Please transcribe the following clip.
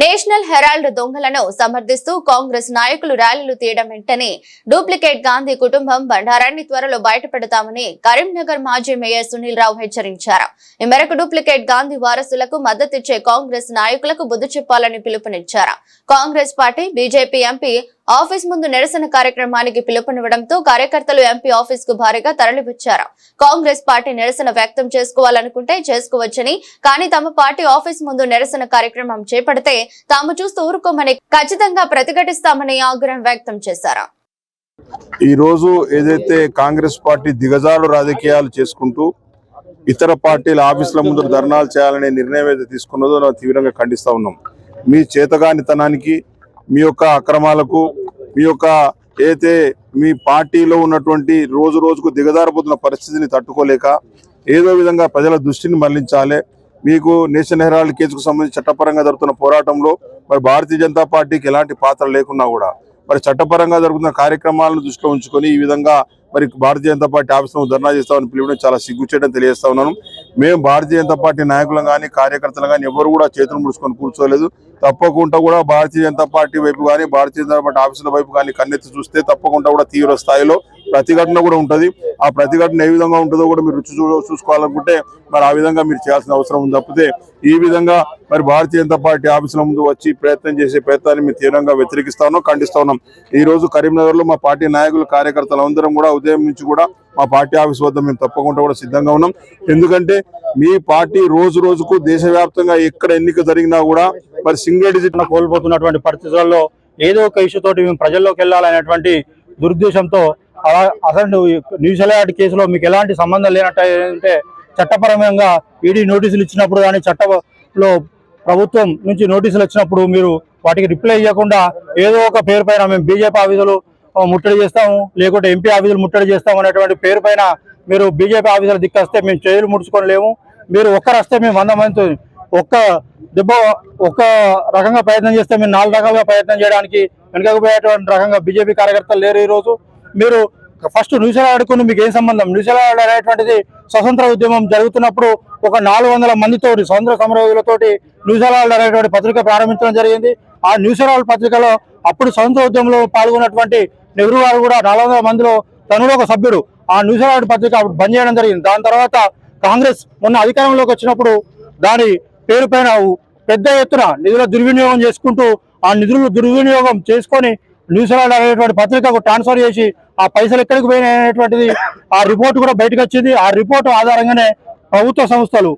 National Herald దొంగలను సమర్థిస్తూ కాంగ్రెస్ నాయకులు ర్యాలీలు తీయడం వెంటనే డూప్లికేట్ గాంధీ కుటుంబం బండారాన్ని త్వరలో బయటపెడతామని కరీంనగర్ మాజీ మేయర్ సునీల్ రావు హెచ్చరించారు. ఈ మేరకు డూప్లికేట్ గాంధీ వారసులకు మద్దతిచ్చే కాంగ్రెస్ నాయకులకు బుద్ధి చెప్పాలని పిలుపునిచ్చారు. Congress party BJP MP office ముందు నిరసన కార్యక్రమానికి పిలుపునివ్వడంతో కార్యకర్తలు ఎంపీ ఆఫీస్ కు భారీగా తరలివచ్చారు. కాంగ్రెస్ పార్టీ నిరసన వ్యక్తం చేసుకోవాలనుకుంటే చేసుకోవచ్చని, కానీ తమ పార్టీ ఆఫీస్ ముందు నిరసన కార్యక్రమం చేపడితే తాము చూస్తూ ఊరుకోమని ఖచ్చితంగా ప్రతిఘటిస్తామని ఆగ్రహం వ్యక్తం చేశారు. ఈ రోజు ఏదైతే కాంగ్రెస్ పార్టీ దిగజారు రాజకీయాలు చేసుకుంటూ ఇతర పార్టీల ఆఫీసుల ముందు ధర్నాలు చేయాలనే నిర్ణయం ఏదైతే తీసుకున్నదో మనం తీవ్రంగా ఖండిస్తా ఉన్నాం. మీ చేతగానితనానికి, మీ యొక్క అక్రమాలకు, మీ యొక్క ఏదైతే మీ పార్టీలో ఉన్నటువంటి రోజు రోజుకు దిగజారిపోతున్న పరిస్థితిని తట్టుకోలేక ఏదో విధంగా ప్రజల దృష్టిని మళ్లించాలి. మీకు నేషనల్ హెరాల్డ్ కేసుకు సంబంధించి చట్టపరంగా జరుగుతున్న పోరాటంలో మరి భారతీయ జనతా పార్టీకి ఎలాంటి పాత్ర లేకున్నా కూడా మరి చట్టపరంగా జరుగుతున్న కార్యక్రమాలను దృష్టిలో ఉంచుకొని ఈ విధంగా మరి భారతీయ జనతా పార్టీ ఆఫీసులో ధర్నా చేస్తామని పిలువడం చాలా సిగ్గుచేయడం తెలియజేస్తా ఉన్నాను. మేము భారతీయ జనతా పార్టీ నాయకులను కానీ కార్యకర్తలు కానీ ఎవరు కూడా చేతులు ముడుచుకొని కూర్చోలేదు. తప్పకుండా కూడా భారతీయ జనతా పార్టీ వైపు కానీ భారతీయ జనతా పార్టీ ఆఫీసుల వైపు కానీ కన్నెత్తి చూస్తే తప్పకుండా కూడా తీవ్ర స్థాయిలో ప్రతిఘటన కూడా ఉంటుంది. ఆ ప్రతిఘటన ఏ విధంగా ఉంటుందో కూడా మీరు రుచి చూసుకోవాలనుకుంటే మరి ఆ విధంగా మీరు చేయాల్సిన అవసరం ఉంది. తప్పితే ఈ విధంగా మరి భారతీయ జనతా పార్టీ ఆఫీసుల ముందు వచ్చి ప్రయత్నం చేసే ప్రయత్నాన్ని మేము తీవ్రంగా వ్యతిరేకిస్తా ఉన్నాం, ఖండిస్తా ఉన్నాం. ఈ రోజు కరీంనగర్ లో మా పార్టీ నాయకులు కార్యకర్తలు అందరం కూడా ఉదయం నుంచి కూడా మా పార్టీ ఆఫీస్ వద్ద మేము తప్పకుండా కూడా సిద్ధంగా ఉన్నాం. ఎందుకంటే మీ పార్టీ రోజు రోజుకు దేశవ్యాప్తంగా ఎక్కడ ఎన్నిక జరిగినా కూడా మరి సింగిల్ డిజిట్ కోల్పోతున్నటువంటి పరిస్థితుల్లో ఏదో ఒక ఇష్యూ తోటి మేము ప్రజల్లోకి వెళ్ళాలనేటువంటి దురుద్దేశంతో అసలు న్యూజిలాండ్ కేసులో మీకు ఎలాంటి సంబంధం లేనట్టే చట్టపరంగా ఈడీ నోటీసులు ఇచ్చినప్పుడు కానీ చట్టంలో ప్రభుత్వం నుంచి నోటీసులు వచ్చినప్పుడు మీరు వాటికి రిప్లై ఇవ్వకుండా ఏదో ఒక పేరు పైన మేము బీజేపీ ఆఫీసులు ముట్టడి చేస్తాము, లేకుంటే ఎంపీ ఆఫీసులు ముట్టడి చేస్తాము అనేటువంటి పేరు పైన మీరు బీజేపీ ఆఫీసులు దిక్కొస్తే మేము చేతులు ముడుచుకోలేము. మీరు ఒక్కరు వస్తే మేము 100 మందితో ఒక్క రకంగా ప్రయత్నం చేస్తే మేము 4 రకాలుగా ప్రయత్నం చేయడానికి వెనుకపోయేటువంటి రకంగా బీజేపీ కార్యకర్తలు లేరు. ఈరోజు మీరు ఫస్ట్ న్యూజిలాండ్కు మీకు ఏం సంబంధం? న్యూజిలాండ్ అనేటువంటిది స్వతంత్ర ఉద్యమం జరుగుతున్నప్పుడు ఒక 400 మందితోటి స్వతంత్ర సమరయోధులతోటి న్యూజిలాండ్ అనేటువంటి పత్రిక ప్రారంభించడం జరిగింది. ఆ న్యూజిలాండ్ పత్రికలో అప్పుడు స్వతంత్ర ఉద్యమంలో పాల్గొన్నటువంటి నెహ్రూ గారు కూడా 400 మందిలో తను ఒక సభ్యుడు. ఆ న్యూజిలాండ్ పత్రిక అప్పుడు బంద్ చేయడం జరిగింది. దాని తర్వాత కాంగ్రెస్ మొన్న అధికారంలోకి వచ్చినప్పుడు దాని పేరు పైన పెద్ద ఎత్తున నిధుల దుర్వినియోగం చేసుకుంటూ ఆ నిధులు దుర్వినియోగం చేసుకొని న్యూజిలాండ్ అనేటువంటి పత్రికకు ట్రాన్స్ఫర్ చేసి ఆ పైసలు ఎక్కడికి పోయినాయి అనేటువంటిది ఆ రిపోర్ట్ కూడా బయటకు వచ్చింది. ఆ రిపోర్టు ఆధారంగానే ప్రభుత్వ సంస్థలు